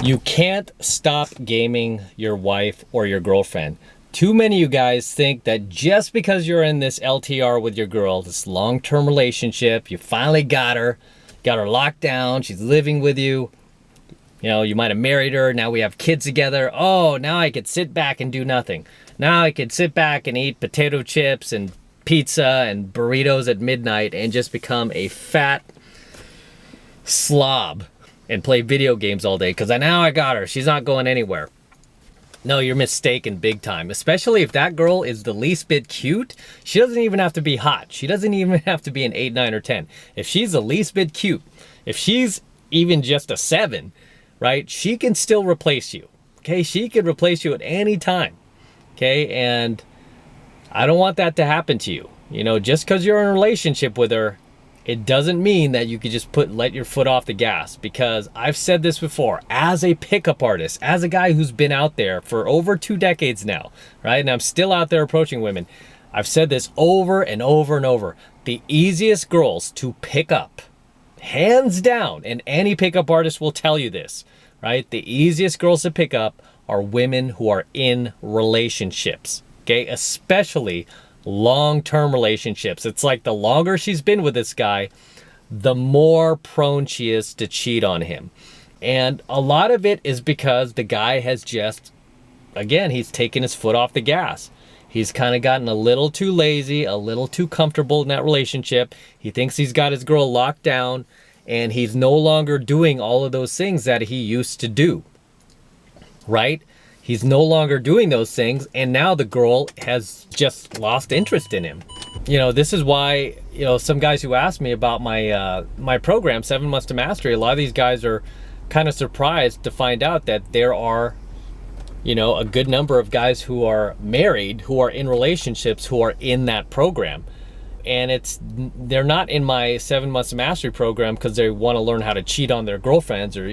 You can't stop gaming your wife or your girlfriend. Too many of you guys think that just because you're in this LTR with your girl, this long-term relationship, you finally got her locked down, she's living with you, you might have married her, now we have kids together. Oh, now I could sit back and do nothing. Now I could sit back and eat potato chips and pizza and burritos at midnight and just become a fat slob and play video games all day because now I got her. She's not going anywhere. No, you're mistaken big time, especially if that girl is the least bit cute. She doesn't even have to be hot. She doesn't even have to be an 8, 9, or 10. If she's the least bit cute, if she's even just a 7, right, she can still replace you, okay? She could replace you at any time, okay? And I don't want that to happen to you. Just because you're in a relationship with her, it doesn't mean that you could just let your foot off the gas, because I've said this before, as a pickup artist, as a guy who's been out there for over 2 decades now, right? And I'm still out there approaching women. I've said this over and over and over. The easiest girls to pick up, hands down, and any pickup artist will tell you this, right? The easiest girls to pick up are women who are in relationships, okay? Especially long-term relationships. It's like the longer she's been with this guy, the more prone she is to cheat on him. And a lot of it is because the guy has just, again, he's taken his foot off the gas. He's kind of gotten a little too lazy, a little too comfortable in that relationship. He thinks he's got his girl locked down, and he's no longer doing all of those things that he used to do, right? He's no longer doing those things, and now the girl has just lost interest in him. This is why, some guys who ask me about my program, 7 Months to Mastery, a lot of these guys are kind of surprised to find out that there are, a good number of guys who are married, who are in relationships, who are in that program. And they're not in my 7 Months to Mastery program because they want to learn how to cheat on their girlfriends or,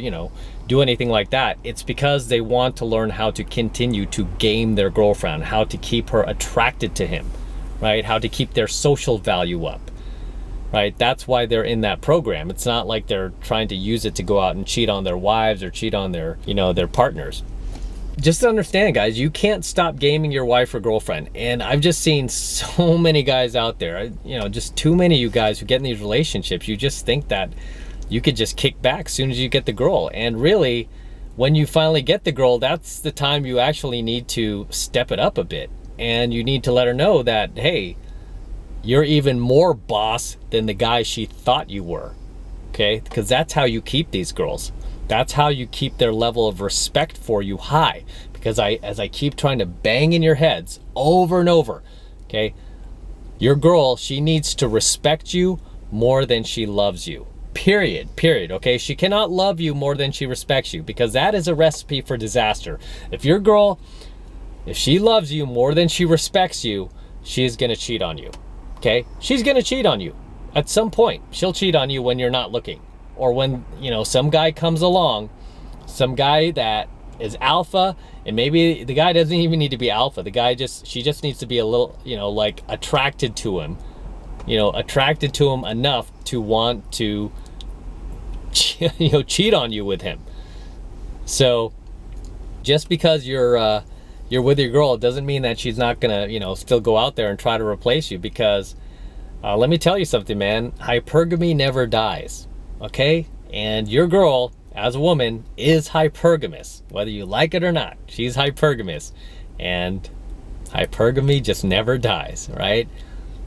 do anything like that. It's because they want to learn how to continue to game their girlfriend, how to keep her attracted to him, right? How to keep their social value up, right? That's why they're in that program. It's not like they're trying to use it to go out and cheat on their wives or cheat on their, their partners. Just to understand, guys, you can't stop gaming your wife or girlfriend. And I've just seen so many guys out there, just too many of you guys who get in these relationships, you just think that you could just kick back as soon as you get the girl. And really, when you finally get the girl, that's the time you actually need to step it up a bit. And you need to let her know that, hey, you're even more boss than the guy she thought you were, okay? Because that's how you keep these girls. That's how you keep their level of respect for you high. Because as I keep trying to bang in your heads over and over, okay, your girl, she needs to respect you more than she loves you. Period, okay? She cannot love you more than she respects you, because that is a recipe for disaster. If your girl, if she loves you more than she respects you, she is going to cheat on you, okay? She's going to cheat on you. At some point, she'll cheat on you when you're not looking. Or when, some guy comes along, some guy that is alpha, and maybe the guy doesn't even need to be alpha. The guy she just needs to be a little, like attracted to him, attracted to him enough to want to, cheat on you with him. So just because you're with your girl, it doesn't mean that she's not gonna, still go out there and try to replace you, because let me tell you something, man, hypergamy never dies. Okay? And your girl, as a woman, is hypergamous. Whether you like it or not, she's hypergamous. And hypergamy just never dies, right?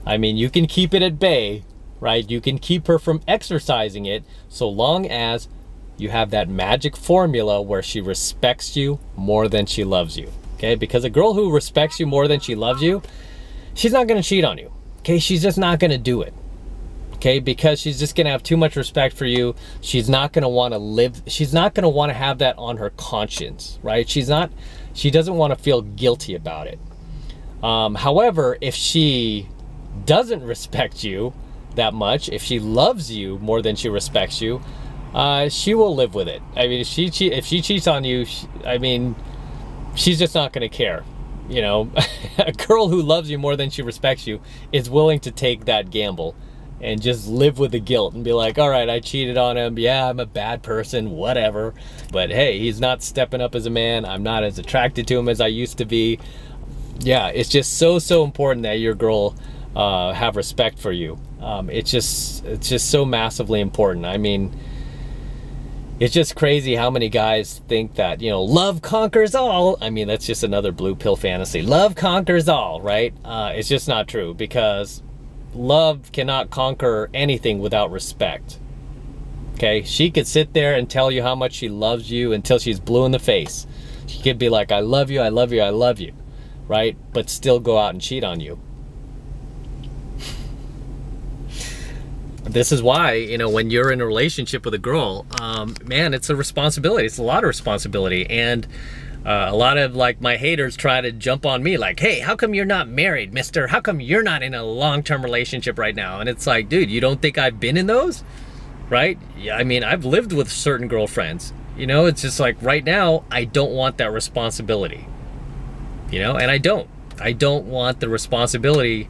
I mean, you can keep it at bay, right? You can keep her from exercising it, so long as you have that magic formula where she respects you more than she loves you, okay? Because a girl who respects you more than she loves you, she's not going to cheat on you, okay? She's just not going to do it. Okay, because she's just gonna have too much respect for you. She's not gonna want to live, she's not gonna want to have that on her conscience, right? She doesn't want to feel guilty about it. However, if she doesn't respect you that much, if she loves you more than she respects you, she will live with it. I mean, if she cheats on you, she's just not gonna care. A girl who loves you more than she respects you is willing to take that gamble and just live with the guilt and be like, all right, I cheated on him. Yeah, I'm a bad person, whatever. But hey, he's not stepping up as a man. I'm not as attracted to him as I used to be. Yeah, it's just so important that your girl have respect for you. It's just so massively important. I mean, it's just crazy how many guys think that, you know, love conquers all. I mean, that's just another blue pill fantasy. Love conquers all, right? It's just not true, because love cannot conquer anything without respect. Okay? She could sit there and tell you how much she loves you until she's blue in the face. She could be like, I love you, I love you, I love you, right? But still go out and cheat on you. This is why, you know, when you're in a relationship with a girl, man, it's a responsibility. It's a lot of responsibility. And a lot of like my haters try to jump on me like, hey, how come you're not married, mister? How come you're not in a long-term relationship right now? And it's like, dude, you don't think I've been in those? Right? Yeah, I mean, I've lived with certain girlfriends. You know, it's just like right now, I don't want that responsibility. You know, and I don't want the responsibility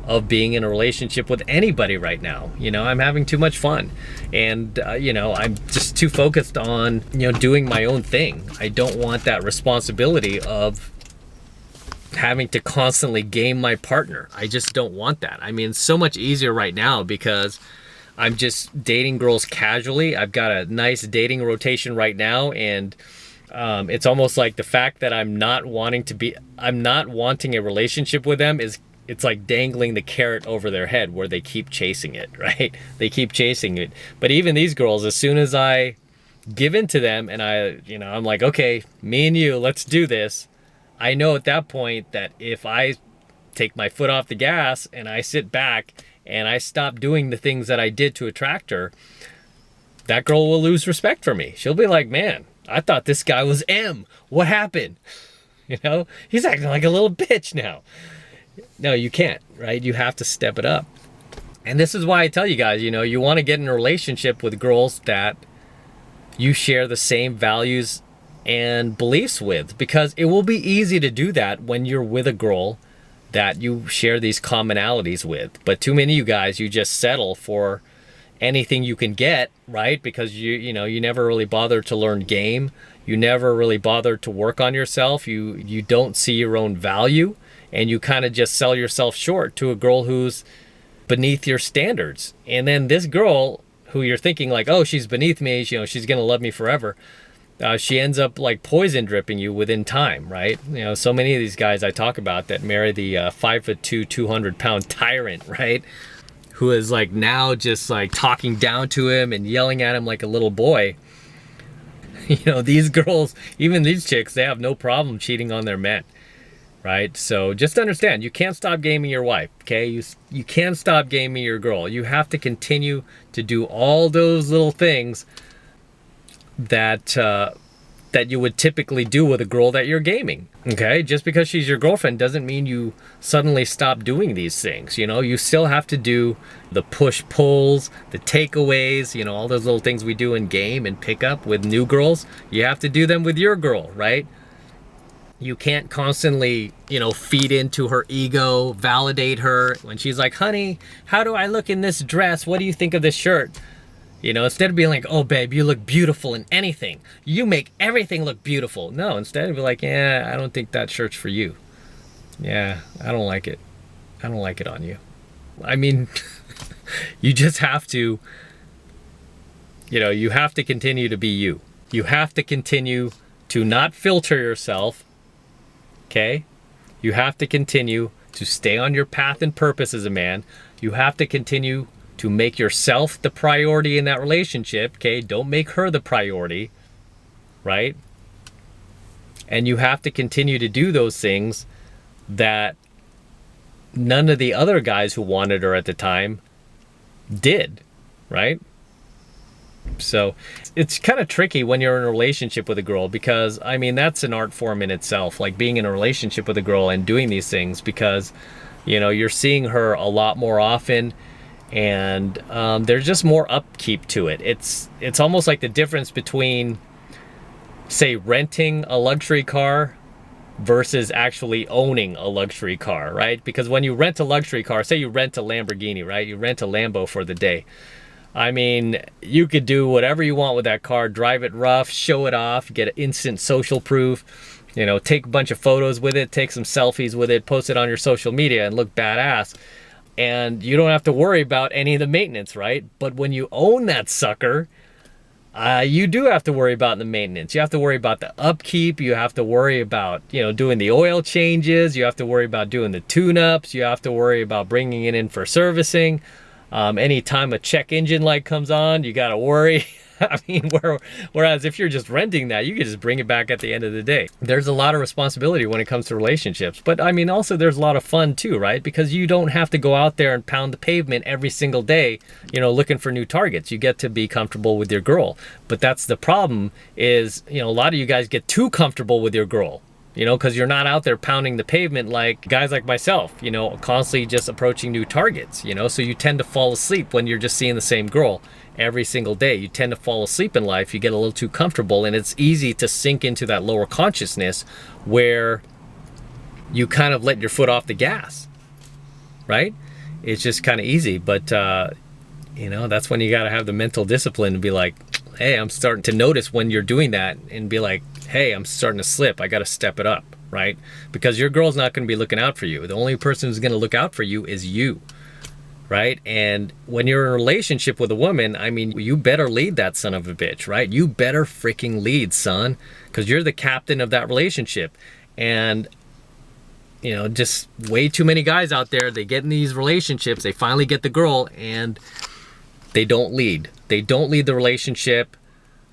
of being in a relationship with anybody right now. You know, I'm having too much fun, and you know, I'm just too focused on, you know, doing my own thing. I don't want that responsibility of having to constantly game my partner. I just don't want that. I mean, it's so much easier right now because I'm just dating girls casually. I've got a nice dating rotation right now, and it's almost like the fact that I'm not wanting a relationship with them it's like dangling the carrot over their head where they keep chasing it, right? They keep chasing it. But even these girls, as soon as I give in to them and I'm like, okay, me and you, let's do this. I know at that point that if I take my foot off the gas and I sit back and I stop doing the things that I did to attract her, that girl will lose respect for me. She'll be like, man, I thought this guy was M. What happened? You know, he's acting like a little bitch now. No, you can't, right? You have to step it up. And this is why I tell you guys, you know, you want to get in a relationship with girls that you share the same values and beliefs with, because it will be easy to do that when you're with a girl that you share these commonalities with. But too many of you guys, you just settle for anything you can get, right? Because you never really bother to learn game. You never really bother to work on yourself. You don't see your own value. And you kind of just sell yourself short to a girl who's beneath your standards. And then this girl who you're thinking like, oh, she's beneath me, you know, she's gonna love me forever. She ends up like poison dripping you within time, right? You know, so many of these guys I talk about that marry the 5'2", 200-pound tyrant, right? Who is like now just like talking down to him and yelling at him like a little boy. You know, these girls, even these chicks, they have no problem cheating on their men. Right? So just understand, you can't stop gaming your wife, okay? You can't stop gaming your girl. You have to continue to do all those little things that you would typically do with a girl that you're gaming, okay? Just because she's your girlfriend doesn't mean you suddenly stop doing these things, you know? You still have to do the push-pulls, the takeaways, you know, all those little things we do in game and pick up with new girls. You have to do them with your girl, right? You can't constantly, you know, feed into her ego, validate her. When she's like, honey, how do I look in this dress? What do you think of this shirt? You know, instead of being like, oh, babe, you look beautiful in anything. You make everything look beautiful. No, instead of be like, yeah, I don't think that shirt's for you. Yeah, I don't like it. I don't like it on you. I mean, you just have to, you know, you have to continue to be you. You have to continue to not filter yourself. Okay? You have to continue to stay on your path and purpose as a man. You have to continue to make yourself the priority in that relationship. Okay? Don't make her the priority. Right? And you have to continue to do those things that none of the other guys who wanted her at the time did. Right? So it's kind of tricky when you're in a relationship with a girl, because I mean, that's an art form in itself, like being in a relationship with a girl and doing these things, because, you know, you're seeing her a lot more often, and there's just more upkeep to it. It's almost like the difference between, say, renting a luxury car versus actually owning a luxury car, right? Because when you rent a luxury car, say you rent a Lamborghini, right? You rent a Lambo for the day. I mean, you could do whatever you want with that car, drive it rough, show it off, get instant social proof, you know, take a bunch of photos with it, take some selfies with it, post it on your social media and look badass. And you don't have to worry about any of the maintenance, right? But when you own that sucker, you do have to worry about the maintenance. You have to worry about the upkeep. You have to worry about, you know, doing the oil changes. You have to worry about doing the tune-ups. You have to worry about bringing it in for servicing. Anytime a check engine light comes on, you got to worry. I mean, whereas if you're just renting that, you can just bring it back at the end of the day. There's a lot of responsibility when it comes to relationships. But I mean, also there's a lot of fun too, right? Because you don't have to go out there and pound the pavement every single day, you know, looking for new targets. You get to be comfortable with your girl. But that's the problem is, you know, a lot of you guys get too comfortable with your girl. You know, because you're not out there pounding the pavement like guys like myself, you know, constantly just approaching new targets, you know, so you tend to fall asleep when you're just seeing the same girl every single day. You tend to fall asleep in life. You get a little too comfortable, and it's easy to sink into that lower consciousness where you kind of let your foot off the gas, right? It's just kind of easy, but, you know, that's when you got to have the mental discipline to be like, hey, I'm starting to notice when you're doing that and be like, hey, I'm starting to slip. I got to step it up, right? Because your girl's not going to be looking out for you. The only person who's going to look out for you is you, right? And when you're in a relationship with a woman, I mean, you better lead that son of a bitch, right? You better freaking lead, son, because you're the captain of that relationship. And, you know, just way too many guys out there, they get in these relationships, they finally get the girl, and they don't lead. They don't lead the relationship.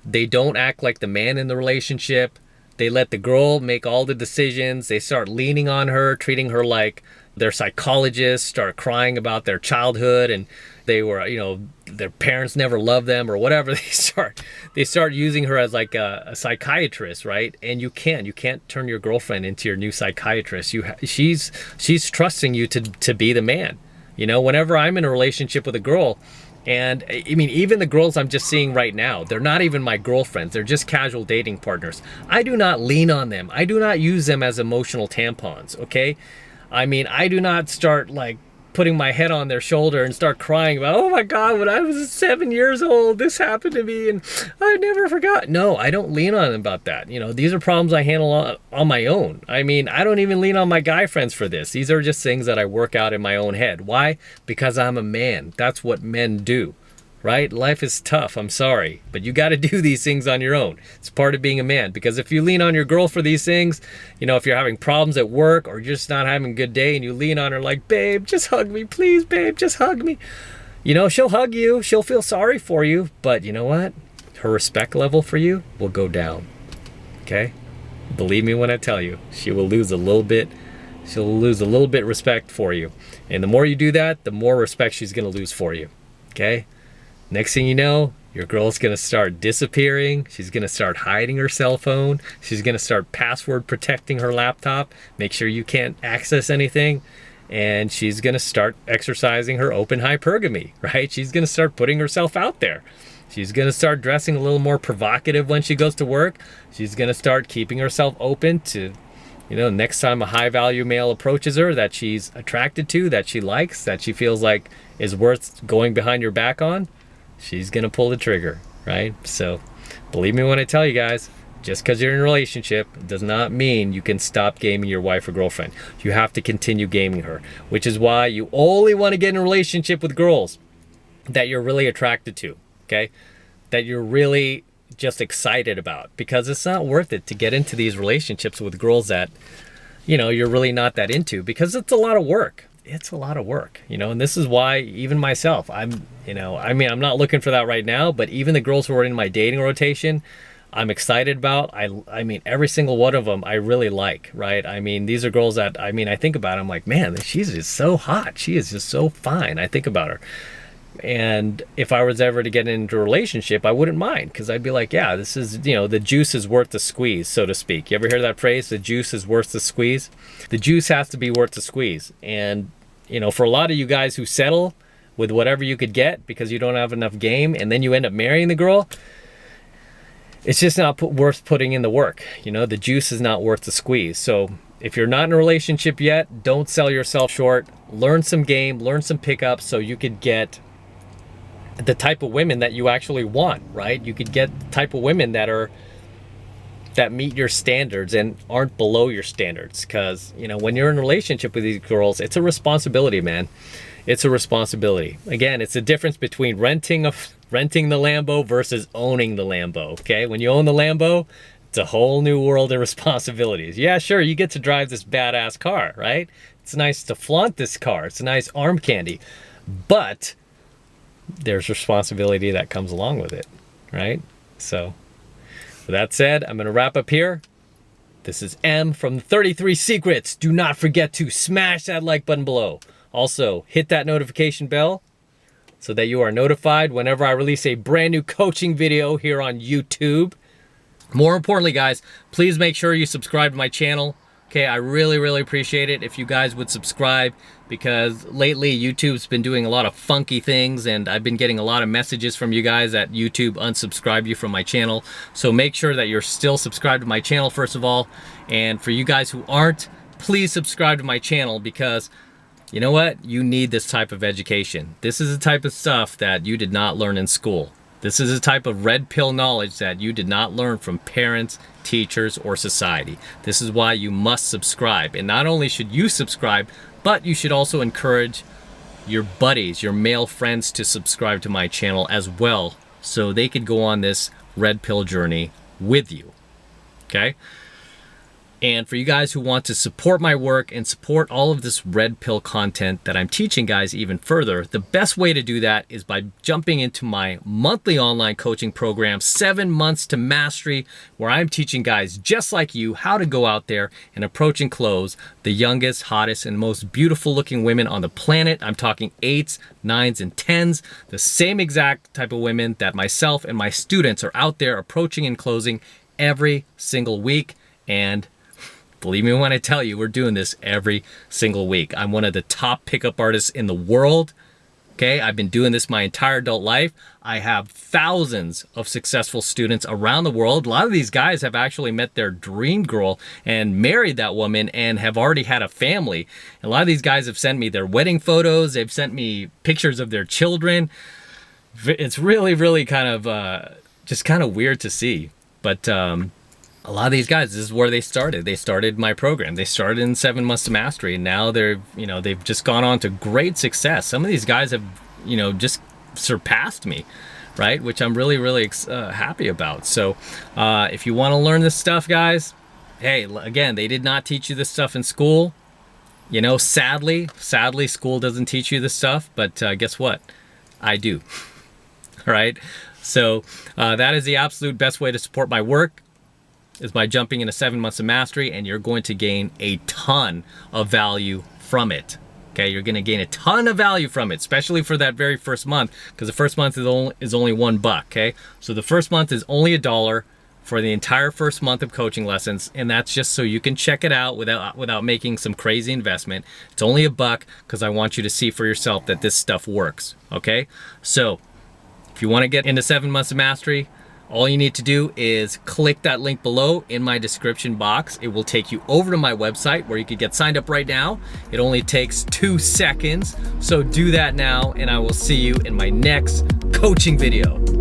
They don't act like the man in the relationship. They let the girl make all the decisions. They start leaning on her, treating her like their psychologist, start crying about their childhood and they were, you know, their parents never loved them or whatever. They start using her as like a psychiatrist, right? And you can't turn your girlfriend into your new psychiatrist. She's trusting you to be the man. You know, whenever I'm in a relationship with a girl, and I mean, even the girls I'm just seeing right now, they're not even my girlfriends. They're just casual dating partners. I do not lean on them. I do not use them as emotional tampons, okay? I mean, I do not start like putting my head on their shoulder and start crying about, oh my God, when I was 7 years old, this happened to me and I never forgot. No, I don't lean on them about that. You know, these are problems I handle on my own. I mean, I don't even lean on my guy friends for this. These are just things that I work out in my own head. Why? Because I'm a man. That's what men do, right? Life is tough. I'm sorry, but you got to do these things on your own. It's part of being a man, because if you lean on your girl for these things, you know, if you're having problems at work or you're just not having a good day and you lean on her like, babe, just hug me, please, babe, just hug me. You know, she'll hug you, she'll feel sorry for you, but you know what? Her respect level for you will go down, okay? Believe me when I tell you, she will lose a little bit. She'll lose a little bit respect for you. And the more you do that, the more respect she's going to lose for you, okay? Next thing you know, your girl's going to start disappearing. She's going to start hiding her cell phone. She's going to start password protecting her laptop. Make sure you can't access anything. And she's going to start exercising her open hypergamy, right? She's going to start putting herself out there. She's going to start dressing a little more provocative when she goes to work. She's going to start keeping herself open to, you know, next time a high value male approaches her that she's attracted to, that she likes, that she feels like is worth going behind your back on, she's gonna pull the trigger, right? So believe me when I tell you guys, just because you're in a relationship does not mean you can stop gaming your wife or girlfriend. You have to continue gaming her, which is why you only want to get in a relationship with girls that you're really attracted to, okay? That you're really just excited about, because it's not worth it to get into these relationships with girls that, you know, you're really not that into, because it's a lot of work. It's a lot of work, you know, and this is why even myself, I'm not looking for that right now, but even the girls who are in my dating rotation, I'm excited about. I mean, every single one of them I really like, right? I mean, these are girls that, I mean, I think about, I'm like, man, she's just so hot. She is just so fine. I think about her. And if I was ever to get into a relationship, I wouldn't mind, because I'd be like, yeah, this is, you know, the juice is worth the squeeze, so to speak. You ever hear that phrase? The juice is worth the squeeze? The juice has to be worth the squeeze. And you know, for a lot of you guys who settle with whatever you could get because you don't have enough game, and then you end up marrying the girl, it's just not worth putting in the work. You know, the juice is not worth the squeeze. So if you're not in a relationship yet, don't sell yourself short. Learn some game, learn some pickups so you could get the type of women that you actually want, right? You could get the type of women that meet your standards and aren't below your standards. Because, you know, when you're in a relationship with these girls, it's a responsibility, man. It's a responsibility. Again, it's the difference between renting the Lambo versus owning the Lambo, okay? When you own the Lambo, it's a whole new world of responsibilities. Yeah, sure, you get to drive this badass car, right? It's nice to flaunt this car. It's a nice arm candy. But there's responsibility that comes along with it, right? So, with that said, I'm going to wrap up here. This is M from the 33 Secrets. Do not forget to smash that like button below. Also, hit that notification bell so that you are notified whenever I release a brand new coaching video here on YouTube. More importantly, guys, please make sure you subscribe to my channel. Okay, I really appreciate it if you guys would subscribe, because lately YouTube's been doing a lot of funky things and I've been getting a lot of messages from you guys that YouTube unsubscribed you from my channel. So make sure that you're still subscribed to my channel first of all. And for you guys who aren't, please subscribe to my channel, because you know what? You need this type of education. This is the type of stuff that you did not learn in school. This is a type of red pill knowledge that you did not learn from parents, teachers, or society. This is why you must subscribe. And not only should you subscribe, but you should also encourage your buddies, your male friends, to subscribe to my channel as well, so they could go on this red pill journey with you, okay? And for you guys who want to support my work and support all of this red pill content that I'm teaching guys even further, the best way to do that is by jumping into my monthly online coaching program, 7 Months to Mastery, where I'm teaching guys just like you how to go out there and approach and close the youngest, hottest, and most beautiful looking women on the planet. I'm talking 8s, 9s, and 10s, the same exact type of women that myself and my students are out there approaching and closing every single week. And believe me when I tell you, we're doing this every single week. I'm one of the top pickup artists in the world. Okay, I've been doing this my entire adult life. I have thousands of successful students around the world. A lot of these guys have actually met their dream girl and married that woman and have already had a family. And a lot of these guys have sent me their wedding photos. They've sent me pictures of their children. It's really kind of just kind of weird to see. But a lot of these guys, this is where they started. They started my program. They started in 7 Months to Mastery, and now they've just gone on to great success. Some of these guys have, just surpassed me, right? Which I'm really happy about. So if you want to learn this stuff, guys, hey, again, they did not teach you this stuff in school. Sadly, school doesn't teach you this stuff, but guess what? I do. All right. So that is the absolute best way to support my work, is by jumping into 7 Months of Mastery, and you're going to gain a ton of value from it. Okay, you're going to gain a ton of value from it, especially for that very first month, because the first month is only $1. Okay, so the first month is only $1 for the entire first month of coaching lessons, and that's just so you can check it out without making some crazy investment. It's only $1 because I want you to see for yourself that this stuff works. Okay, so if you want to get into 7 Months of Mastery, all you need to do is click that link below in my description box. It will take you over to my website where you could get signed up right now. It only takes 2 seconds. So do that now, and I will see you in my next coaching video.